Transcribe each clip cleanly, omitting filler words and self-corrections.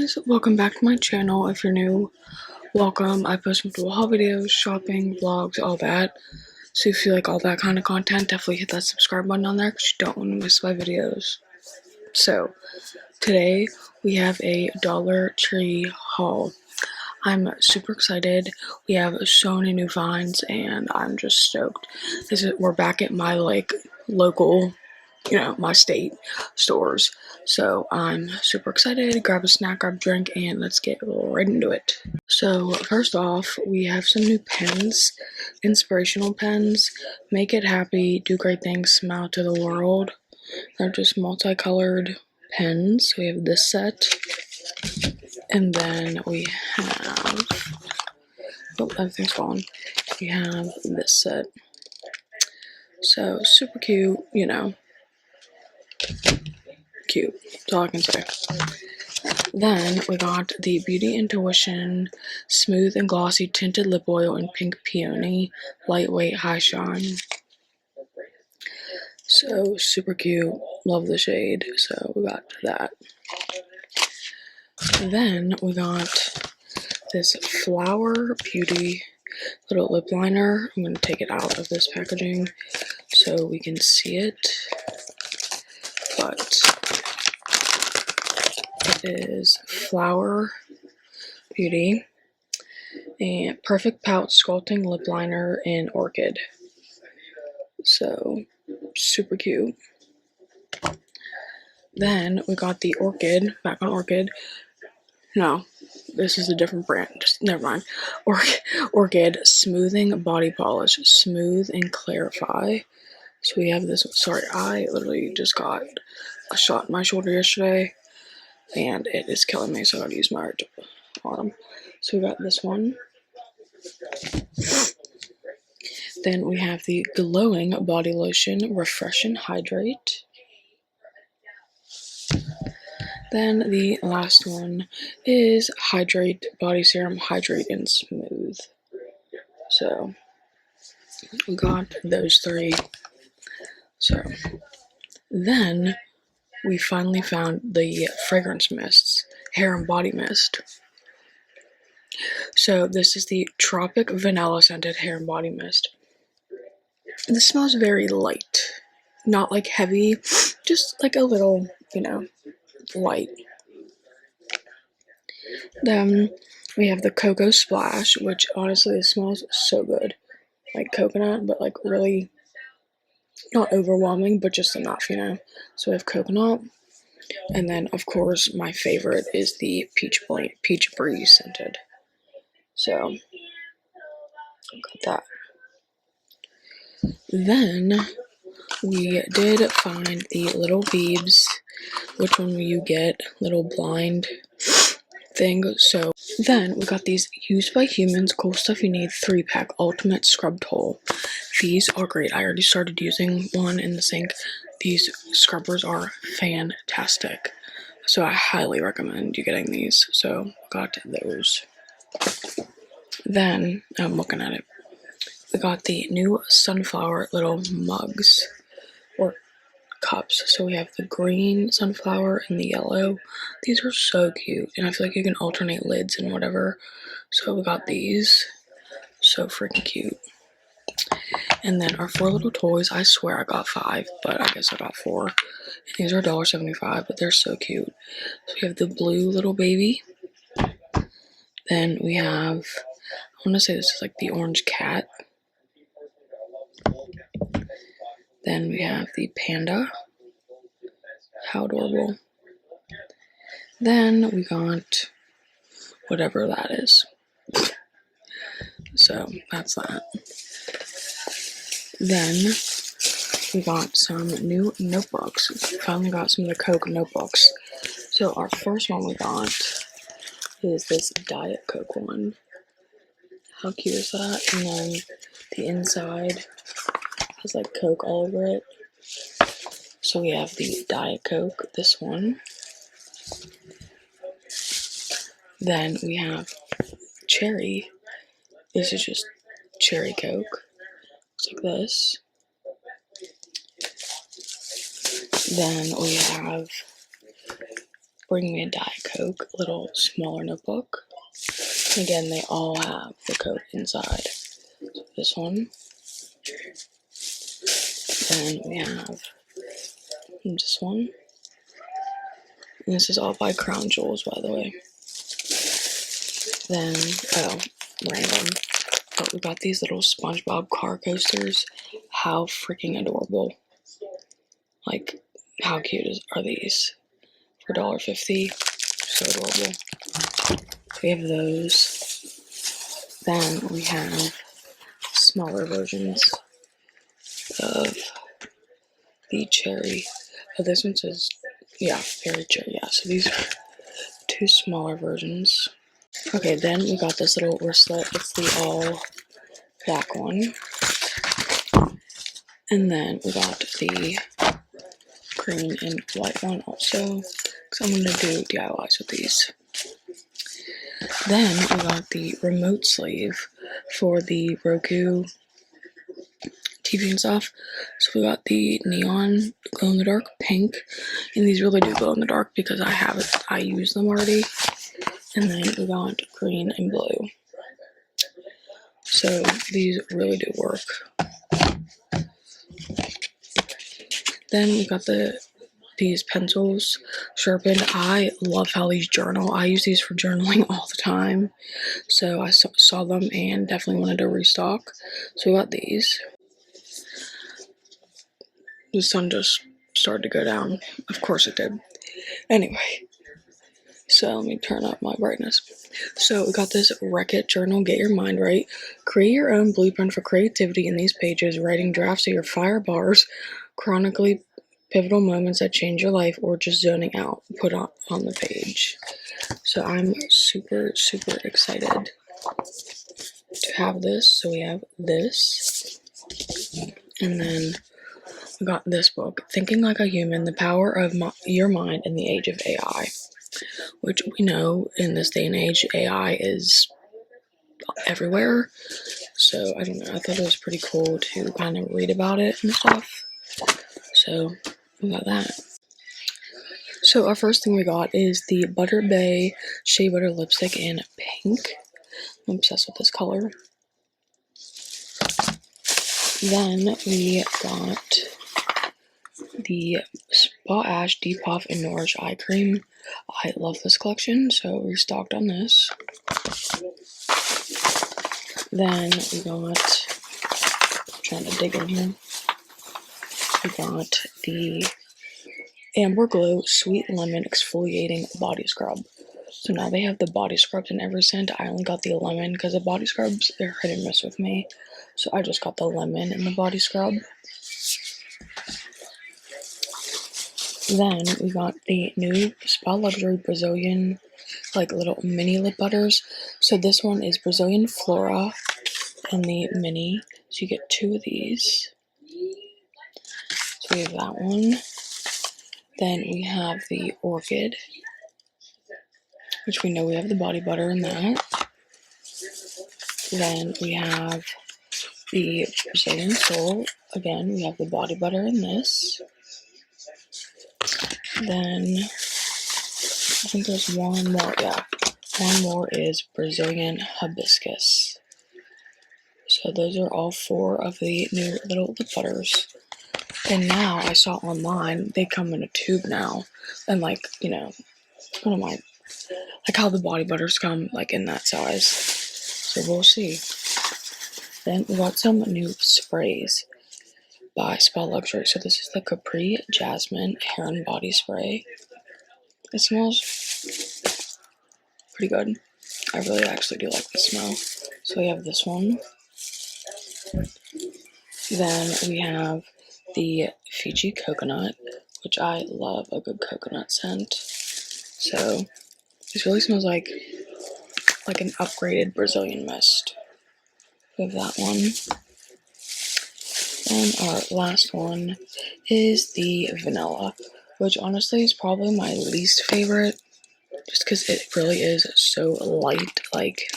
guys, welcome back to my channel. If you're new, welcome. I post multiple haul videos, shopping, vlogs, all that. So if you like all that kind of content, definitely hit that subscribe button on there because you don't want to miss my videos. So today we have a Dollar Tree haul. I'm super excited. We have so many new finds and I'm just stoked. We're back at my local, my state stores. So I'm super excited. Grab a snack, grab a drink, and let's get right into it. So first off, we have some new pens, inspirational pens. Make it happy, do great things, smile to the world. They're just multicolored pens. We have this set. And then we have, oh, everything's gone. We have this set. So super cute, cute. That's all I can say. Then we got the Beauty Intuition Smooth and Glossy Tinted Lip Oil in Pink Peony, Lightweight High Shine. So super cute. Love the shade. So we got that. Then we got this Flower Beauty little lip liner. I'm going to take it out of this packaging so we can see it. But it is Flower Beauty and Perfect Pout Sculpting Lip Liner in Orchid. So super cute. Then we got the Orchid, back on Orchid. No, this is a different brand. Just never mind. Orchid Smoothing Body Polish, Smooth and Clarify. So we have this. Sorry, I literally just got a shot in my shoulder yesterday, and it is killing me. So I gotta use my arm. So we got this one. Then we have the Glowing Body Lotion, Refresh and Hydrate. Then the last one is Hydrate Body Serum, Hydrate and Smooth. So we got those three. So then we finally found the fragrance mists, hair and body mist. So this is the Tropic Vanilla Scented Hair and Body Mist. This smells very light, not like heavy, just like a little, light. Then we have the Cocoa Splash, which honestly smells so good. Like coconut, but like really not overwhelming, but just enough, So we have coconut. And then, of course, my favorite is the Peach Breeze scented. So, got that. Then, we did find the little Beebs. Which one will you get? Little blind thing. So, then we got these Used by Humans Cool Stuff You Need 3-pack Ultimate Scrub Tool. These are great. I already started using one in the sink. These scrubbers are fantastic. So I highly recommend you getting these. So got those. Then I'm looking at it. We got the new sunflower little mugs or cups. So we have the green sunflower and the yellow. These are so cute. And I feel like you can alternate lids and whatever. So we got these. So freaking cute. And then our 4 little toys, I swear I got 5, but I guess I got 4. And these are $1.75, but they're so cute. So we have the blue little baby. Then we have, I want to say this is like the orange cat. Then we have the panda. How adorable. Then we got whatever that is. So that's that. Then we got some new notebooks. We finally got some of the Coke notebooks. So our first one we got is this Diet Coke one. How cute is that? And then the inside has like Coke all over it. So we have the Diet Coke, this one. Then we have cherry. This is just cherry Coke. Looks like this. Then we have Bring Me a Diet Coke, little smaller notebook. And again, they all have the Coke inside. So this one. Then we have this one. And this is all by Crown Jewels, by the way. Then, random. But we got these little SpongeBob car coasters. How freaking adorable. Like, how cute are these? For $1.50. So adorable. We have those. Then we have smaller versions of the cherry. Oh, this one says, yeah, berry cherry. Yeah, so these are 2 smaller versions. Okay, then we got this little wristlet. It's the all black one. And then we got the green and white one also. Because I'm going to do DIYs with these. Then we got the remote sleeve for the Roku TV and stuff. So we got the neon glow in the dark pink, and these really do glow in the dark because I use them already. And then we got green and blue. So these really do work. Then we got these pencils sharpened. I love how these journal. I use these for journaling all the time. So I saw them and definitely wanted to restock. So we got these. The sun just started to go down. Of course it did. Anyway, so let me turn up my brightness. So we got this Wreck-It journal, Get Your Mind Right. Create your own blueprint for creativity in these pages, writing drafts of your fire bars, chronically pivotal moments that change your life, or just zoning out, put on the page. So I'm super, super excited to have this. So we have this. And then we got this book, Thinking Like a Human, The Power of Your Mind in the Age of AI. Which we know in this day and age, AI is everywhere. So I don't know, I thought it was pretty cool to kind of read about it and stuff. So we got that. So our first thing we got is the Butter Bay Shea Butter Lipstick in pink. I'm obsessed with this color. Then we got the Spa Ash Depuff and Nourish Eye Cream. I love this collection, so we stocked on this. Then we got, I'm trying to dig in here. We got the Amber Glow Sweet Lemon Exfoliating Body Scrub. So now they have the body scrubs in every scent. I only got the lemon because the body scrubs, they're hit and miss with me. So I just got the lemon in the body scrub. Then we got the new Spa Luxury Brazilian, like little mini lip butters. So this one is Brazilian Flora in the mini. So you get 2 of these. So we have that one. Then we have the Orchid, which we know we have the body butter in that. Then we have the Brazilian Soul. Again, we have the body butter in this. Then I think there's one more. Yeah, one more is Brazilian Hibiscus. So those are all 4 of the new little lip butters. And now I saw online they come in a tube now, and like, you know, one of my, like how the body butters come like in that size. So we'll see. Then we got some new sprays by Spa Luxury. So this is the Capri Jasmine Hair and Body Spray. It smells pretty good. I really actually do like the smell. So we have this one. Then we have the Fiji Coconut, which I love a good coconut scent. So this really smells like an upgraded Brazilian mist. We have that one. And our last one is the vanilla, which honestly is probably my least favorite, just because it really is so light. Like,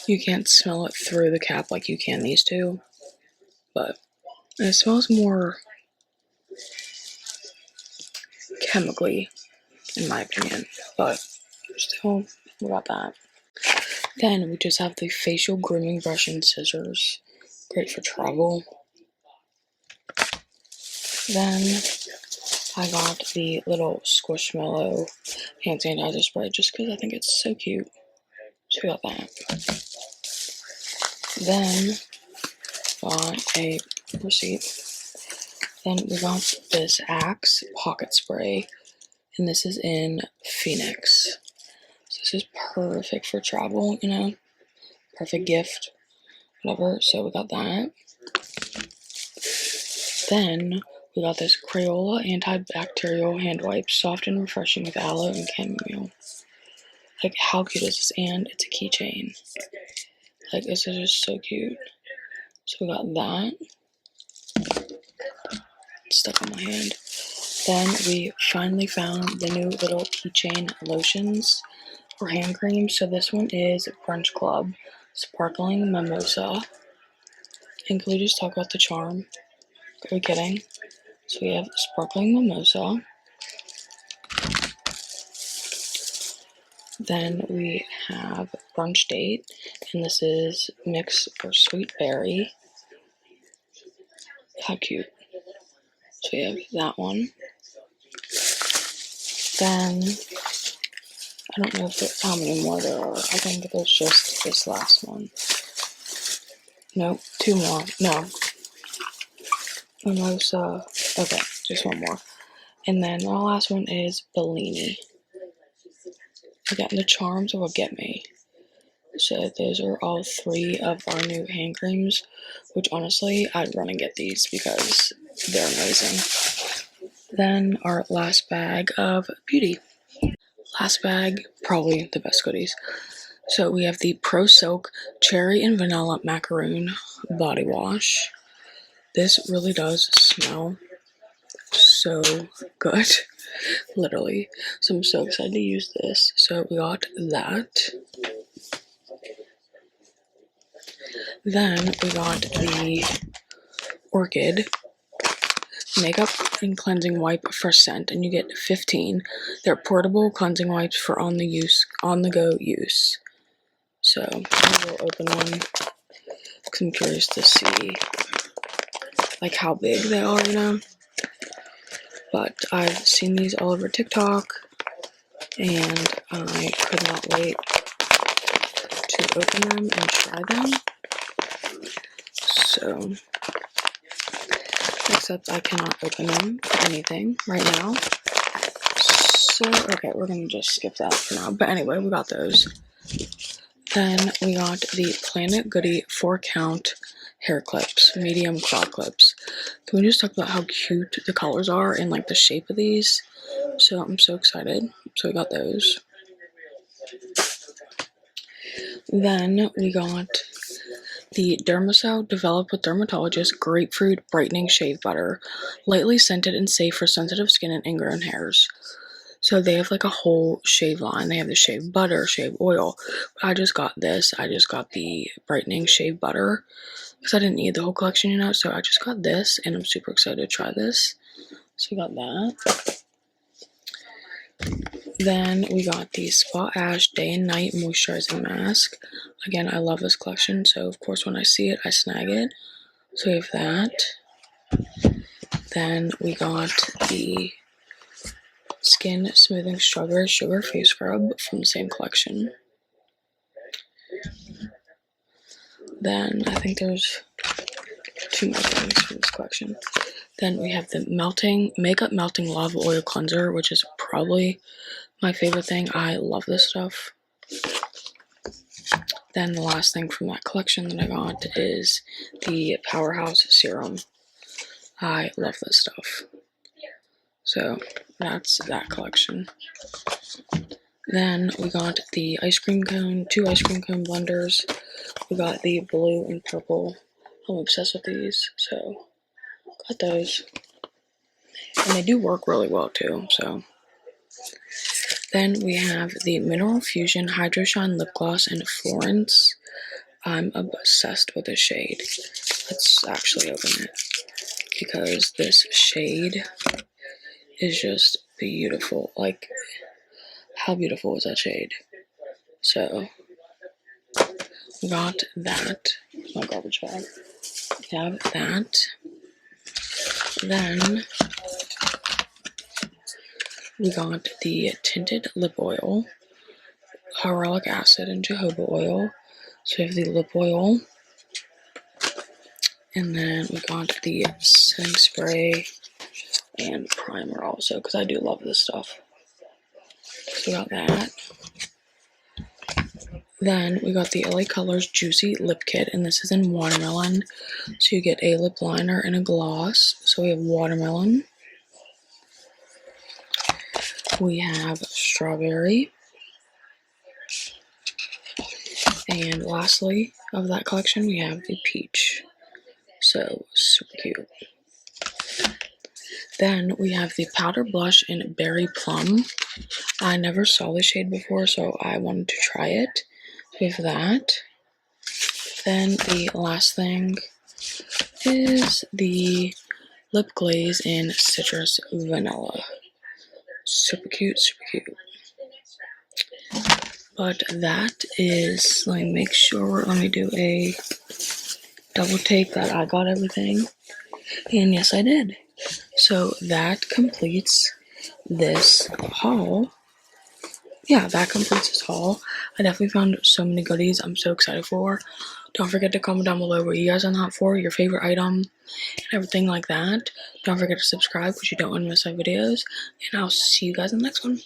you can't smell it through the cap like you can these two. But it smells more chemically in my opinion, but still, we got that. Then we just have the facial grooming brush and scissors, great for travel. Then I got the little Squishmallow hand sanitizer spray just because I think it's so cute. So we got that. Then got a receipt. Then we got this Axe pocket spray, and this is in Phoenix. So this is perfect for travel, you know, perfect gift, whatever. So we got that. Then we got this Crayola antibacterial hand wipe, soft and refreshing with aloe and chamomile. Like, how cute is this? And it's a keychain. Like, this is just so cute. So we got that. It's stuck on my hand. Then we finally found the new little keychain lotions or hand cream. So this one is Brunch Club Sparkling Mimosa. And can we just talk about the charm? Are we kidding? So we have Sparkling Mimosa. Then we have Brunch Date, and this is Mix or Sweet Berry. How cute. So we have that one. Then, I don't know how many more there are. I think there's just this last one. Nope, 2 more. No. Mimosa. Okay, just 1 more. And then the last one is Bellini. Again, the charms will get me. So those are all 3 of our new hand creams, which honestly, I'd run and get these because they're amazing. Then our last bag of beauty. Last bag, probably the best goodies. So we have the Pro Silk Cherry and Vanilla Macaroon Body Wash. This really does smell so good, literally. So I'm so excited to use this. So we got that. Then we got the Orchid Makeup and Cleansing Wipe for scent, and you get 15. They're portable cleansing wipes for on the go use. So I will open one because I'm curious to see like how big they are, you know. But I've seen these all over TikTok, and I could not wait to open them and try them. So, except I cannot open them for anything right now. So, okay, we're gonna just skip that for now. But anyway, we got those. Then we got the Planet Goody 4-count hair clips, medium claw clips. Can we just talk about how cute the colors are and like the shape of these? So I'm so excited. So we got those. Then we got the Dermacell developed with dermatologist grapefruit brightening shave butter, lightly scented and safe for sensitive skin and ingrown hairs. So they have like a whole shave line. They have the shave butter, shave oil. I just got this. I just got the brightening shave butter because I didn't need the whole collection, you know. So I just got this, and I'm super excited to try this. So we got that. Then we got the Spa Ash Day and Night Moisturizing Mask. Again, I love this collection, so of course when I see it, I snag it. So we have that. Then we got the Skin Smoothing Strawberry Sugar Face Scrub from the same collection. Then I think there's 2 more things from this collection. Then we have the Makeup Melting Lava Oil Cleanser, which is probably my favorite thing. I love this stuff. Then the last thing from that collection that I got is the Powerhouse Serum. I love this stuff. So that's that collection. Then we got the 2 ice cream cone blenders. We got the blue and purple. I'm obsessed with these, so got those. And they do work really well too, so. Then we have the Mineral Fusion Hydro Shine Lip Gloss in Florence. I'm obsessed with this shade. Let's actually open it because this shade is just beautiful. Like, how beautiful is that shade? So we got that. My garbage bag. We have that. Then we got the tinted lip oil, hyaluronic acid, and jojoba oil. So we have the lip oil. And then we got the setting spray and primer also, because I do love this stuff. So we got that. Then we got the LA Colors Juicy Lip Kit, and this is in watermelon. So you get a lip liner and a gloss. So we have watermelon. We have strawberry. And lastly, of that collection, we have the peach. So super cute. Then we have the powder blush in berry plum. I never saw this shade before, so I wanted to try it. We have that. Then the last thing is the lip glaze in citrus vanilla. Super cute, super cute. But that is, let me make sure, let me do a double take that I got everything. And yes, I did. So that completes this haul. Yeah, that completes this haul. I definitely found so many goodies I'm so excited for. Don't forget to comment down below what you guys are not for, your favorite item, and everything like that. Don't forget to subscribe because you don't want to miss my videos. And I'll see you guys in the next one.